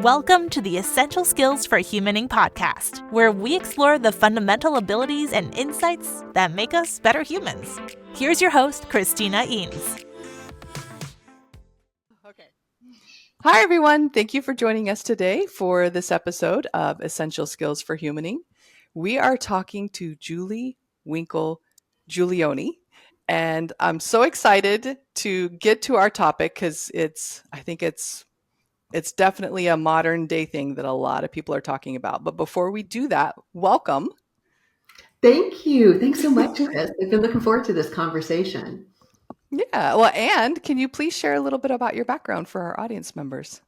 Welcome to the Essential Skills for Humaning podcast, where we explore the fundamental abilities and insights that make us better humans. Here's your host, Christina Eanes. Okay. Hi, everyone. Thank you for joining us today for this episode of Essential Skills for Humaning. We are talking to Julie Winkle Giulioni, and I'm so excited to get to our topic because I think it's definitely a modern day thing that a lot of people are talking about. But before we do that, welcome. Thank you. Thanks so much, Chris. I've been looking forward to this conversation. Yeah. Well, and can you please share a little bit about your background for our audience members?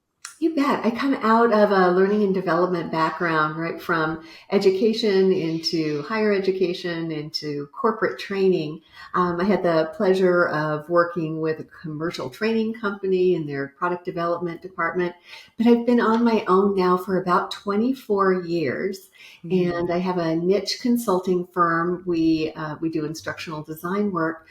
You bet. I come out of a learning and development background, right from education into higher education into corporate training. I had the pleasure of working with a commercial training company in their product development department, but I've been on my own now for about 24 years, and I have a niche consulting firm. We do instructional design work.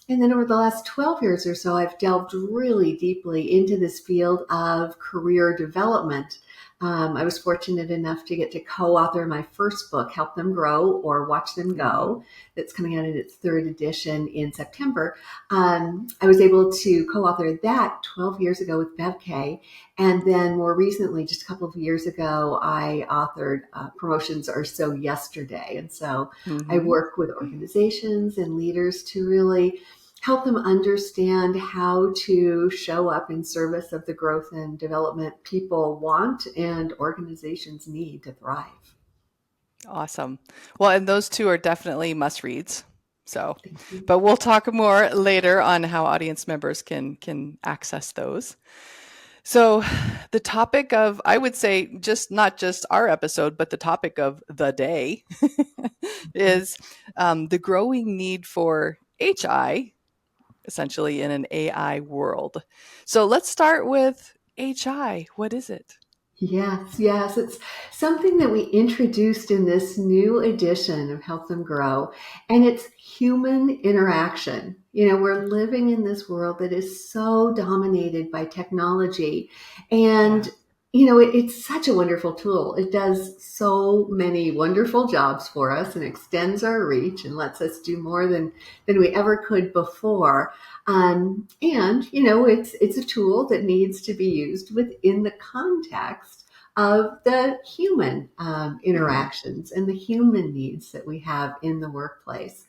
And then over the last 12 years or so, I've delved really deeply into this field of career development. I was fortunate enough to get to co-author my first book, Help Them Grow or Watch Them Go, that's coming out in its third edition in September. I was able to co-author that 12 years ago with Bev Kay. And then more recently, just a couple of years ago, I authored Promotions Are So Yesterday. And so I work with organizations and leaders to really help them understand how to show up in service of the growth and development people want and organizations need to thrive. Awesome. Well, and those two are definitely must reads. So, but we'll talk more later on how audience members can access those. So the topic of, I would say, not just our episode, but the topic of the day is the growing need for HI, essentially in an AI world. So let's start with HI. What is it? Yes. It's something that we introduced in this new edition of Help Them Grow, and it's human interaction. We're living in this world that is so dominated by technology, and it's such a wonderful tool. It does so many wonderful jobs for us and extends our reach and lets us do more than we ever could before. And it's a tool that needs to be used within the context of the human interactions and the human needs that we have in the workplace.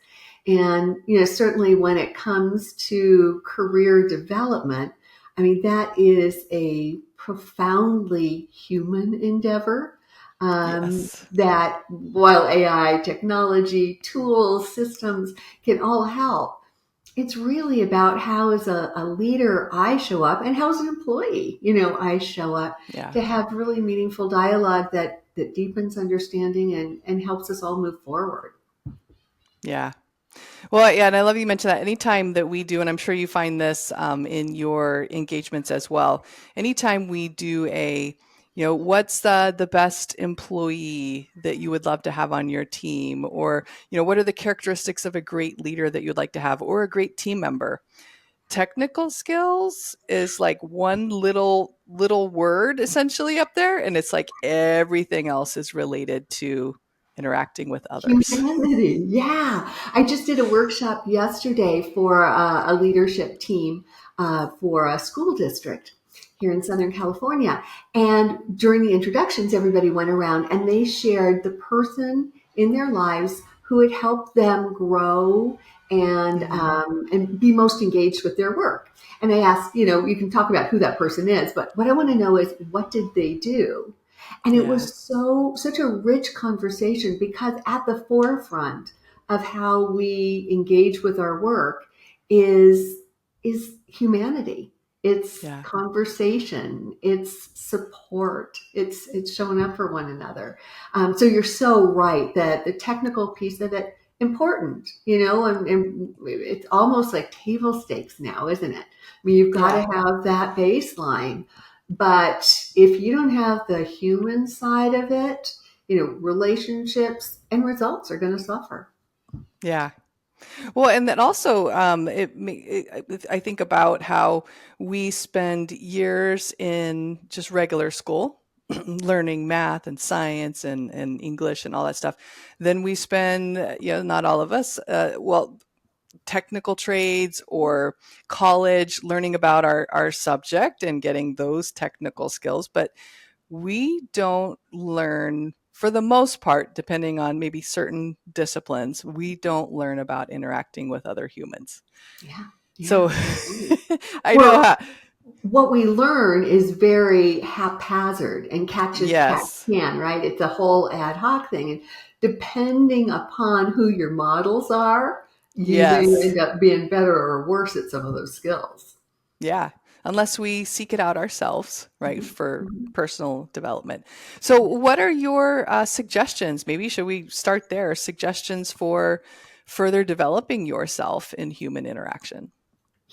And, certainly when it comes to career development, I mean, that is a profoundly human endeavor. That while AI, technology, tools, systems can all help, it's really about how as a leader I show up and how as an employee, I show up to have really meaningful dialogue that deepens understanding and helps us all move forward. Yeah. Well, yeah, and I love you mentioned that. Anytime that we do, and I'm sure you find this in your engagements as well, anytime we do what's the best employee that you would love to have on your team? Or, what are the characteristics of a great leader that you'd like to have or a great team member? Technical skills is like one little word essentially up there. And it's like everything else is related to interacting with others. Humanity. Yeah. I just did a workshop yesterday for a leadership team for a school district here in Southern California. And during the introductions, everybody went around and they shared the person in their lives who had helped them grow and be most engaged with their work. And I asked, you can talk about who that person is, but what I want to know is, what did they do? And it was such a rich conversation, because at the forefront of how we engage with our work is humanity. It's conversation, it's support, it's showing up for one another. So you're so right that the technical piece of it, important, and it's almost like table stakes now, isn't it? I mean, you've got to have that baseline. But if you don't have the human side of it, relationships and results are going to suffer. Yeah. Well, and then also, I think about how we spend years in just regular school, learning math and science and English and all that stuff, then we spend, not all of us, technical trades or college learning about our subject and getting those technical skills. But we don't learn, for the most part, depending on maybe certain disciplines, we don't learn about interacting with other humans. Yeah. So Right. I know how. What we learn is very haphazard and catch as catch Yes. can, right? It's a whole ad hoc thing. And depending upon who your models are, you may Yes. end up being better or worse at some of those skills. Yeah. Unless we seek it out ourselves, right, Mhm. for Mhm. personal development. So, what are your suggestions? Maybe should we start there? Suggestions for further developing yourself in human interaction?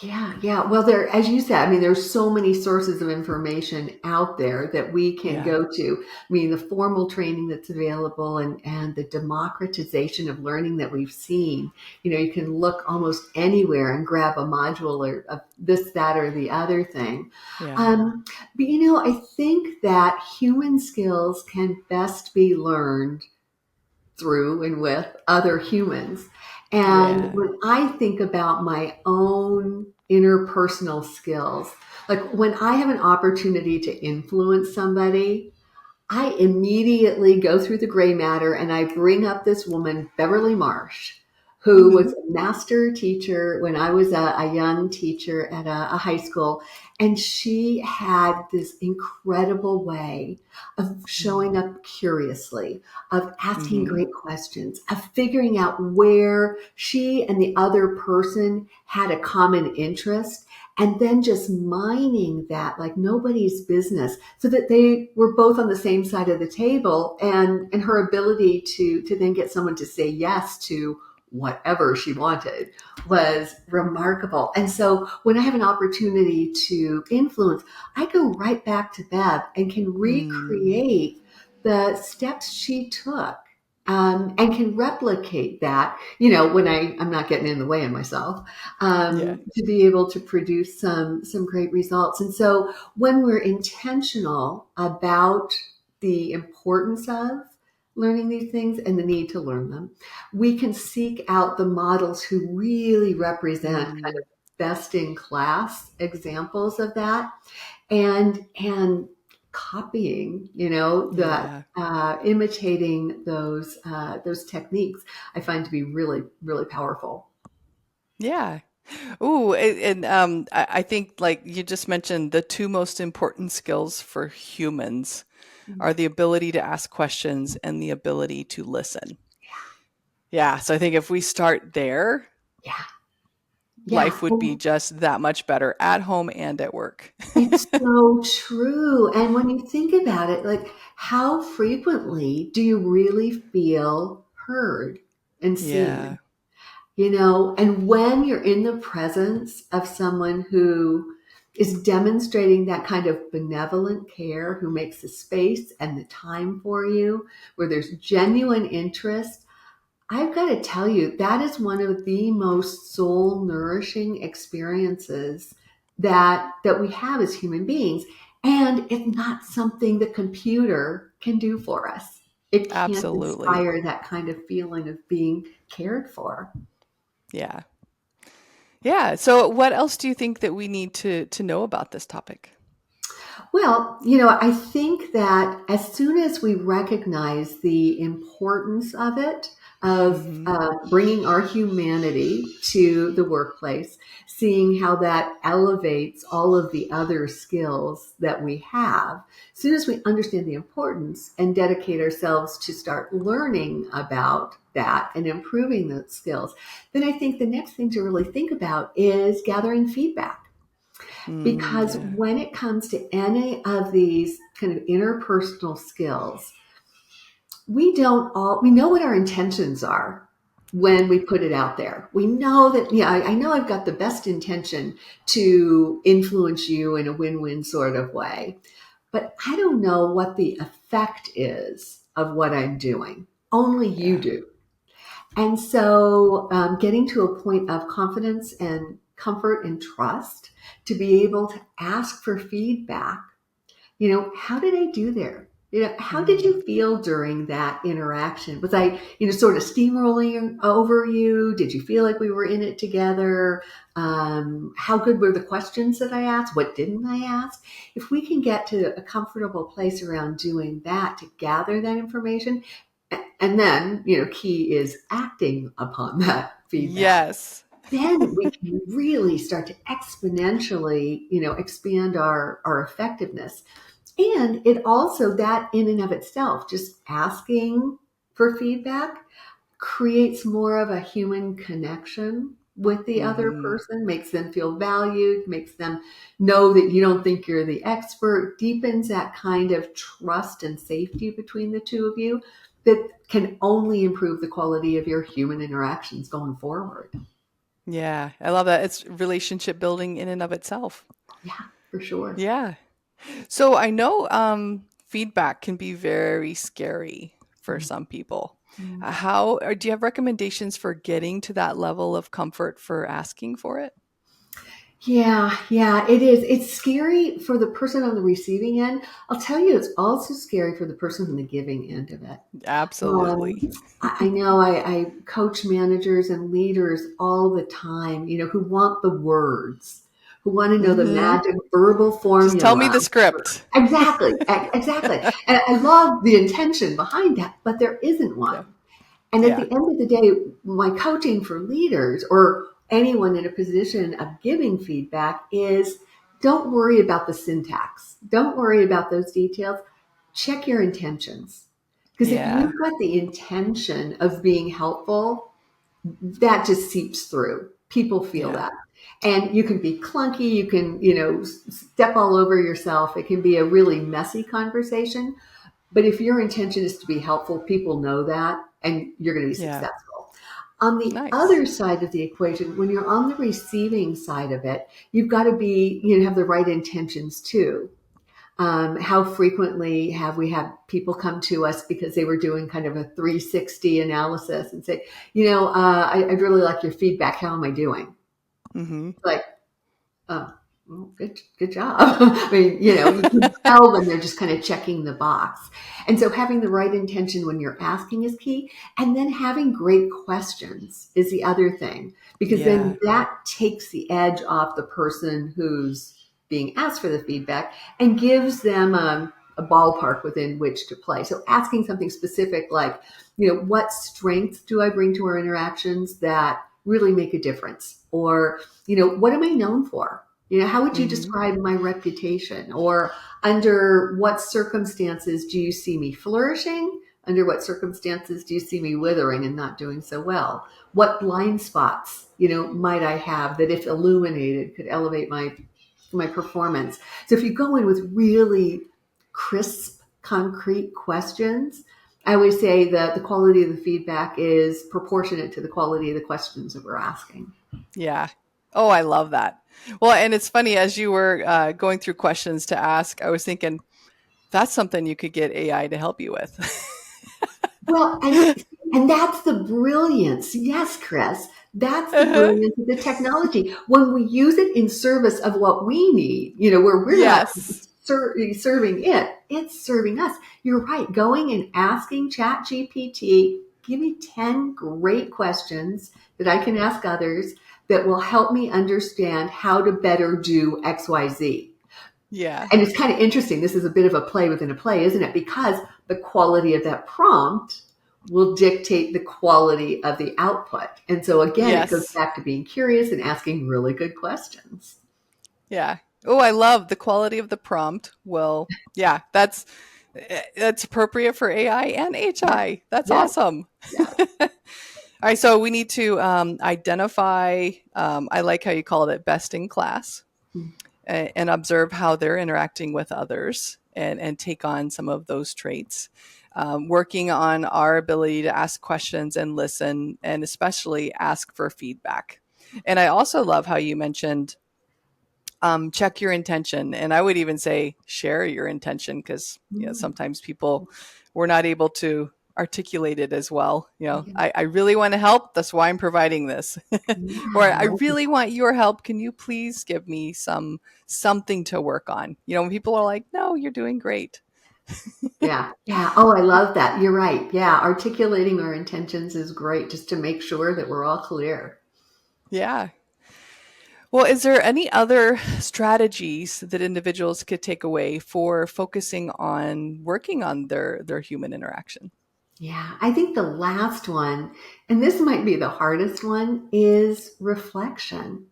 Yeah. Well, as you said, I mean, there's so many sources of information out there that we can Yeah. go to. I mean, the formal training that's available and the democratization of learning that we've seen. You can look almost anywhere and grab a module or of this, that, or the other thing. Yeah. But I think that human skills can best be learned through and with other humans. And Yeah. when I think about my own interpersonal skills, like when I have an opportunity to influence somebody, I immediately go through the gray matter and I bring up this woman, Beverly Marsh, who Mm-hmm. was a master teacher when I was a young teacher at a high school. And she had this incredible way of showing up curiously, of asking Mm-hmm. great questions, of figuring out where she and the other person had a common interest, and then just mining that like nobody's business so that they were both on the same side of the table, and her ability to then get someone to say yes to whatever she wanted was remarkable. And so when I have an opportunity to influence, I go right back to Bev and can Mm. recreate the steps she took, and can replicate that, when I'm not getting in the way of myself, Yeah. to be able to produce some great results. And so when we're intentional about the importance of learning these things and the need to learn them, we can seek out the models who really represent kind Mm. of best in class examples of that, and copying, that Yeah. imitating those techniques, I find to be really, really powerful. Yeah. Ooh, and I think like you just mentioned, the two most important skills for humans are the ability to ask questions and the ability to listen. Yeah. So I think if we start there, Yeah, life yeah. would be just that much better at home and at work. It's so true. And when you think about it, like how frequently do you really feel heard and Yeah. seen? And when you're in the presence of someone who is demonstrating that kind of benevolent care, who makes the space and the time for you, where there's genuine interest, I've got to tell you, that is one of the most soul nourishing experiences that we have as human beings. And it's not something the computer can do for us. It can't Absolutely. inspire that kind of feeling of being cared for. Yeah. Yeah. So what else do you think that we need to know about this topic? Well, I think that as soon as we recognize the importance of it, of Mm-hmm. bringing our humanity to the workplace, seeing how that elevates all of the other skills that we have, as soon as we understand the importance and dedicate ourselves to start learning about that and improving those skills, then I think the next thing to really think about is gathering feedback. Because Yeah. when it comes to any of these kind of interpersonal skills, we know what our intentions are when we put it out there. We know that, yeah, I know I've got the best intention to influence you in a win-win sort of way, but I don't know what the effect is of what I'm doing. Only you Yeah. do. And so, getting to a point of confidence and comfort and trust to be able to ask for feedback. How did I do there? How did Mhm. you feel during that interaction? Was I, sort of steamrolling over you? Did you feel like we were in it together? How good were the questions that I asked? What didn't I ask? If we can get to a comfortable place around doing that to gather that information, and then, key is acting upon that feedback, Yes. then we can really start to exponentially, expand our effectiveness. And it also, that in and of itself, just asking for feedback creates more of a human connection with the other Hmm. person, makes them feel valued, makes them know that you don't think you're the expert, deepens that kind of trust and safety between the two of you that can only improve the quality of your human interactions going forward. Yeah, I love that. It's relationship building in and of itself. Yeah, for sure. Yeah. So I know feedback can be very scary for some people. Mhm. How or do you have recommendations for getting to that level of comfort for asking for it? Yeah, it is. It's scary for the person on the receiving end. I'll tell you, it's also scary for the person on the giving end of it. Absolutely. I know I coach managers and leaders all the time, who want the words, who want to know the Hmm. magic verbal Just tell me formula. the script. Exactly, exactly. And I love the intention behind that, but there isn't Yeah. one. And at Yeah. the end of the day, my coaching for leaders or anyone in a position of giving feedback is don't worry about the syntax. Don't worry about those details. Check your intentions. Because if Yeah. you've got the intention of being helpful, that just seeps through. People feel Yeah. that. And you can be clunky, you can, step all over yourself. It can be a really messy conversation. But if your intention is to be helpful, people know that and you're going to be Yeah. successful. On the Nice. other side of the equation, when you're on the receiving side of it, you've got to be, have the right intentions too. How frequently have we had people come to us because they were doing kind of a 360 analysis and say, I'd really like your feedback. How am I doing? Hmm. Like, oh, well, good job. I mean, you can tell when they're just kind of checking the box. And so having the right intention when you're asking is key. And then having great questions is the other thing, because Yeah. then that takes the edge off the person who's being asked for the feedback and gives them a ballpark within which to play. So asking something specific like, what strengths do I bring to our interactions that really make a difference? Or, what am I known for? How would you Hmm. describe my reputation? Or under what circumstances do you see me flourishing? Under what circumstances do you see me withering and not doing so well? What blind spots, might I have that if illuminated could elevate my performance? So if you go in with really crisp, concrete questions, I always say that the quality of the feedback is proportionate to the quality of the questions that we're asking. Yeah. Oh, I love that. Well, and it's funny as you were going through questions to ask, I was thinking that's something you could get AI to help you with. Well, and that's the brilliance. Yes, Chris, that's the Uh-huh. brilliance of the technology. When we use it in service of what we need, where we're not Yes. serving it, it's serving us. You're right. Going and asking Chat GPT, give me 10 great questions that I can ask others that will help me understand how to better do XYZ. Yeah. And it's kind of interesting. This is a bit of a play within a play, isn't it? Because the quality of that prompt will dictate the quality of the output. And so again, it goes Yes. back to being curious and asking really good questions. Yeah. Oh, I love the quality of the prompt. Well, yeah, that's appropriate for AI and Yeah. HI. That's Yes. awesome. Yes. All right, so we need to identify. I like how you called it best in class, and observe how they're interacting with others, and take on some of those traits. Working on our ability to ask questions and listen, and especially ask for feedback. And I also love how you mentioned check your intention, and I would even say share your intention because Mm. sometimes people were not able to articulate it as well. Yeah. I really want to help, that's why I'm providing this. Or I Yeah. really want your help, can you please give me something to work on? When people are like, no, you're doing great. Yeah. Yeah. Oh, I love that. You're right. Yeah. Articulating our intentions is great just to make sure that we're all clear. Yeah. Well, is there any other strategies that individuals could take away for focusing on working on their human interaction? Yeah. I think the last one, and this might be the hardest one, is reflection.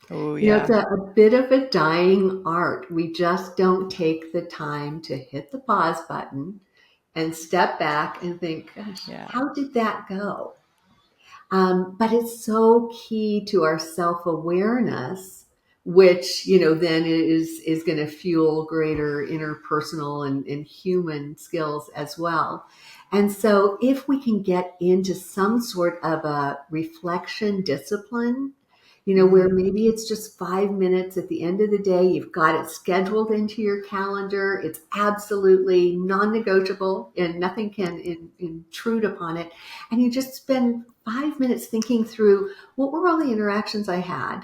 Oh, It's yeah. a bit of a dying art. We just don't take the time to hit the pause button and step back and think, gosh, Yeah. how did that go? But it's so key to our self-awareness, which, then is going to fuel greater interpersonal and human skills as well. And so if we can get into some sort of a reflection discipline, where Mhm. maybe it's just 5 minutes at the end of the day, you've got it scheduled into your calendar, it's absolutely non-negotiable and nothing can intrude upon it. And you just spend 5 minutes thinking through what were all the interactions I had?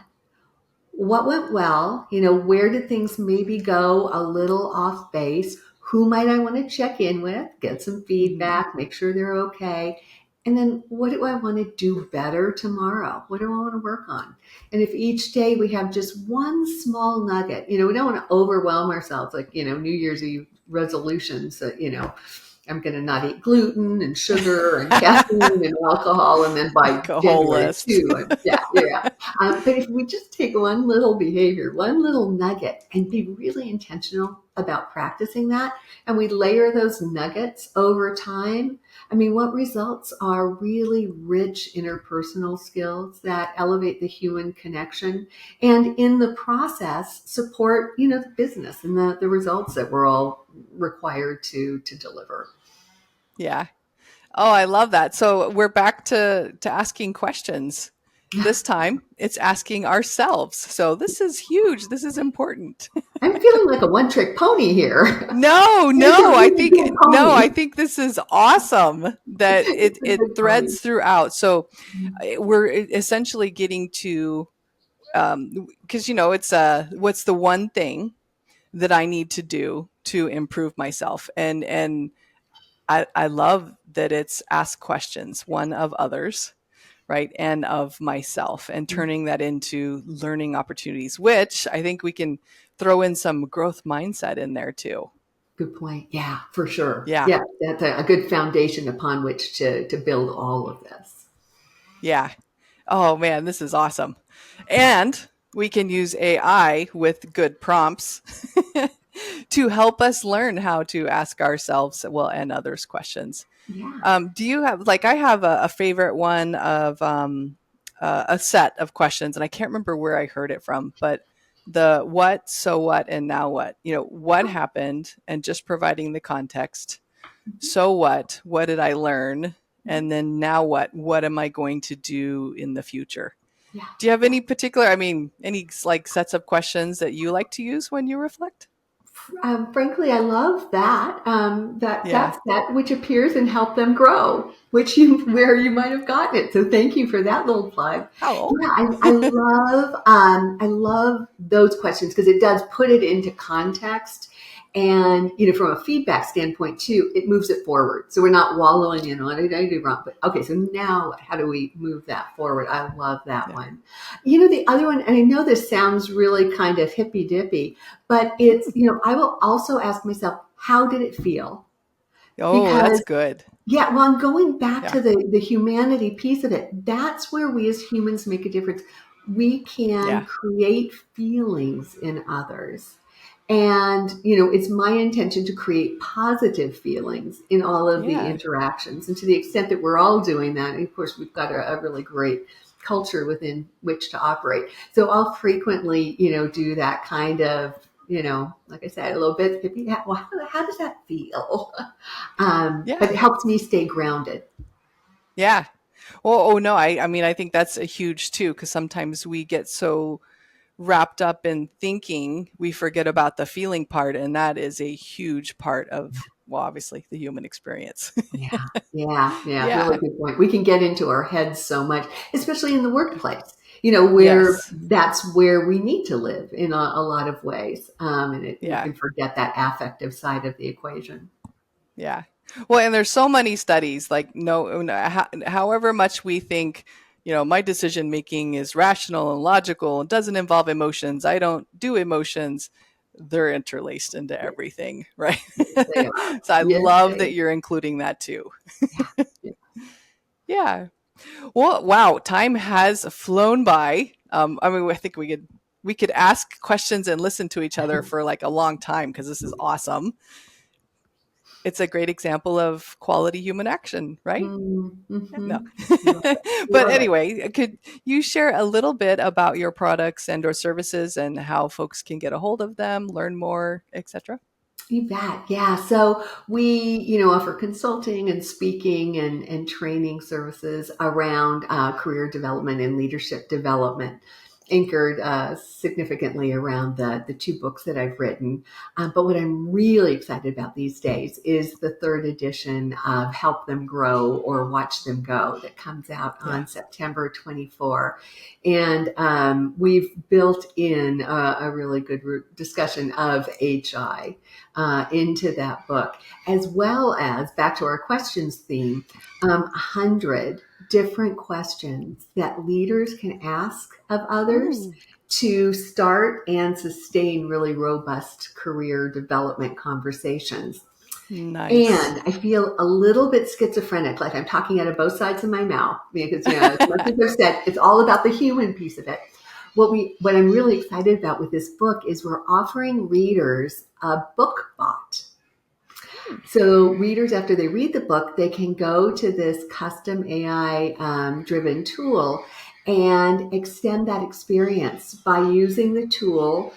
What went well? Where did things maybe go a little off base? Who might I want to check in with, get some Mhm. feedback, make sure they're okay? And then what do I want to do better tomorrow? What do I want to work on? And if each day we have just one small nugget, we don't want to overwhelm ourselves like, New Year's Eve resolutions that, I'm going to not eat gluten and sugar and caffeine and alcohol. And then by Like a whole January list. 2, yeah. But if we just take one little behavior, one little nugget, and be really intentional about practicing that, and we layer those nuggets over time, I mean, what results are really rich interpersonal skills that elevate the human connection and in the process support, the business and the results that we're all required to deliver. Yeah. Oh, I love that. So we're back to asking questions. Yeah. This time it's asking ourselves. So this is huge. This is important. I'm feeling like a one-trick pony here. No, There's a no, really good I pony. think this is awesome that It's a it good pony. threads throughout. So we're essentially getting to because it's what's the one thing that I need to do to improve myself, and I love that it's ask questions, one of others, right, and of myself, and turning that into learning opportunities, which I think we can throw in some growth mindset in there too. Good point. Yeah, for sure. Yeah. Yeah, that's a good foundation upon which to build all of this. Yeah. Oh man, this is awesome. And we can use AI with good prompts to help us learn how to ask ourselves, well, and others questions. Yeah. Do you have, like, I have a favorite one of a set of questions, and I can't remember where I heard it from, but the what, so what, and now what? What happened, and just providing the context. So what did I learn? And then now what? What am I going to do in the future? Yeah. Do you have Yeah. any particular, any like sets of questions that you like to use when you reflect? Frankly, I love that. Yeah. That's that which appears and help them grow, which you where you might have gotten it. So thank you for that little plug. Oh. Yeah, I love those questions because it does put it into context. And from a feedback standpoint too, it moves it forward. So we're not wallowing in what did I do wrong? But okay, so now how do we move that forward? I love that Yeah. one. The other one, and I know this sounds really kind of hippy dippy, but it's, I will also ask myself, how did it feel? Oh, that's Because, good. yeah, well, I'm going back Yeah. to the humanity piece of it. That's where we as humans make a difference. We can Yeah. create feelings in others. And, it's my intention to create positive feelings in all of the Yeah. interactions. And to the extent that we're all doing that, and of course, we've got a really great culture within which to operate. So I'll frequently, do that kind of, like I said, a little bit hippie. Well, how does that feel? But Yeah. it helps me stay grounded. Yeah. Oh no, I think that's a huge too, because sometimes we get so wrapped up in thinking we forget about the feeling part, and that is a huge part of, well, obviously the human experience. Yeah, yeah, really Yeah. good point. We can get into our heads so much, especially in the workplace, where Yes. that's where we need to live in a lot of ways. And we Yeah. can forget that affective side of the equation. Yeah. Well, and there's so many studies, like however much we think, my decision making is rational and logical and doesn't involve emotions. I don't do emotions. They're interlaced into everything, right? Yes, they are. So I Yes, love they that you're including that too. Yeah. Yeah. Well, wow, time has flown by. I mean, I think we could ask questions and listen to each other for like a long time because this is awesome. It's a great example of quality human action, right? No. Mm-hmm. Love it. But Love it. anyway, could you share a little bit about your products and or services and how folks can get a hold of them, learn more, etc.? You bet. Yeah. So we, offer consulting and speaking and training services around career development and leadership development, anchored significantly around the two books that I've written. But what I'm really excited about these days is the third edition of Help Them Grow or Watch Them Go that comes out Yeah. on September 24. And we've built in a really good discussion of HI into that book, as well as, back to our questions theme, 100 different questions that leaders can ask of others Ooh, to start and sustain really robust career development conversations. nice. And I feel a little bit schizophrenic, like I'm talking out of both sides of my mouth, because, as much as I've said, it's all about the human piece of it. What I'm really excited about with this book is we're offering readers a book bot. So readers, after they read the book, they can go to this custom AI driven tool and extend that experience by using the tool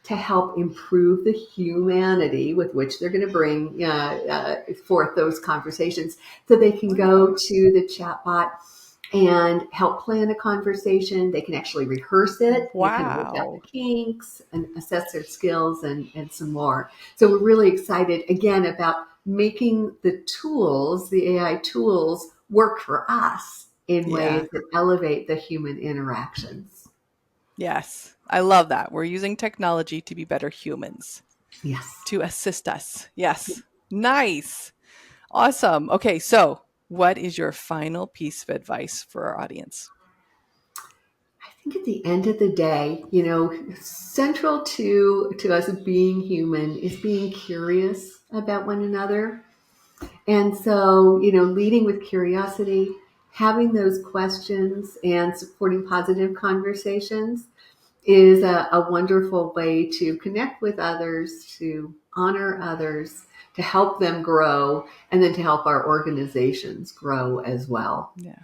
to help improve the humanity with which they're going to bring forth those conversations. So they can go to the chatbot and help plan a conversation. They can actually rehearse it and kind of work out the Wow. kinks and assess their skills and some more. So we're really excited again about making the tools, the AI tools, work for us in Yeah. ways that elevate the human interactions. Yes. I love that. We're using technology to be better humans, Yes. to assist us. Yes. Nice. Awesome. Okay. So, what is your final piece of advice for our audience? I think at the end of the day, central to us being human is being curious about one another. And so, leading with curiosity, having those questions and supporting positive conversations is a wonderful way to connect with others, to honor others, to help them grow, and then to help our organizations grow as well. Yeah.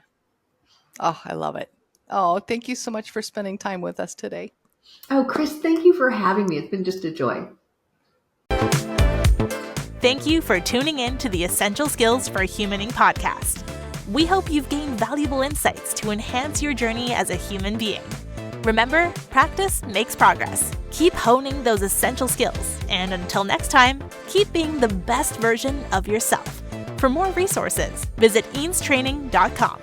Oh, I love it. Oh, thank you so much for spending time with us today. Oh, Chris, thank you for having me. It's been just a joy. Thank you for tuning in to the Essential Skills for Humaning podcast. We hope you've gained valuable insights to enhance your journey as a human being. Remember, practice makes progress. Keep honing those essential skills, and until next time, keep being the best version of yourself. For more resources, visit eanestraining.com.